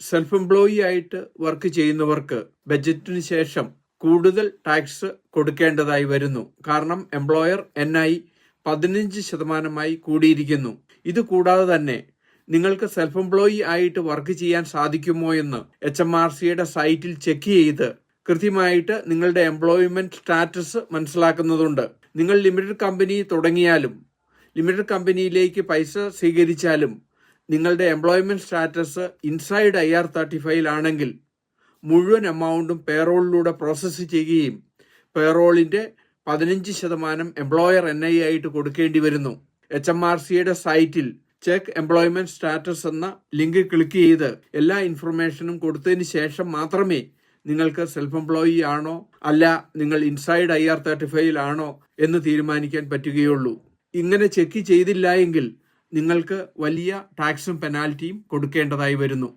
Self employee ആയിട്ട് work ചെയ്യുന്നവർക്ക് ബജറ്റിന് ശേഷം കൂടുതൽ ടാക്സ് കൊടുക്കേണ്ടതായി വരുന്നു. കാരണം എംപ്ലോയർ NI 15% കൂടിയിരിക്കുന്നു. ഇത് കൂടാതെ തന്നെ നിങ്ങൾക്ക് സെൽഫ് എംപ്ലോയി ആയിട്ട് വർക്ക് ചെയ്യാൻ സാധിക്കുമോ എന്ന് HMRCയുടെ സൈറ്റിൽ ചെക്ക് ചെയ്ത് കൃത്യമായിട്ട് നിങ്ങളുടെ എംപ്ലോയ്മെന്റ് സ്റ്റാറ്റസ് മനസ്സിലാക്കുന്നതുണ്ട്. നിങ്ങൾ ലിമിറ്റഡ് കമ്പനി തുടങ്ങിയാലും ലിമിറ്റഡ് കമ്പനിയിലേക്ക് പൈസ സ്വീകരിച്ചാലും നിങ്ങളുടെ എംപ്ലോയ്മെന്റ് സ്റ്റാറ്റസ് ഇൻസൈഡ് IR35 ആണെങ്കിൽ മുഴുവൻ എമൗണ്ടും പേറോളിലൂടെ പ്രോസസ്സ് ചെയ്യുകയും പേറോളിന്റെ 15% എംപ്ലോയർ NI ആയിട്ട് കൊടുക്കേണ്ടി വരുന്നു. HMRCയുടെ സൈറ്റിൽ ചെക്ക് എംപ്ലോയ്മെന്റ് സ്റ്റാറ്റസ് എന്ന ലിങ്ക് ക്ലിക്ക് ചെയ്ത് എല്ലാ ഇൻഫർമേഷനും കൊടുത്തതിന് ശേഷം മാത്രമേ നിങ്ങൾക്ക് സെൽഫ് എംപ്ലോയി ആണോ അല്ല നിങ്ങൾ ഇൻസൈഡ് IR35 ആണോ എന്ന് തീരുമാനിക്കാൻ പറ്റുകയുള്ളൂ. ഇങ്ങനെ ചെക്ക് ചെയ്തില്ല എങ്കിൽ നിങ്ങൾക്ക് വലിയ ടാക്സും പെനാൽറ്റിയും കൊടുക്കേണ്ടതായി വരുന്നു.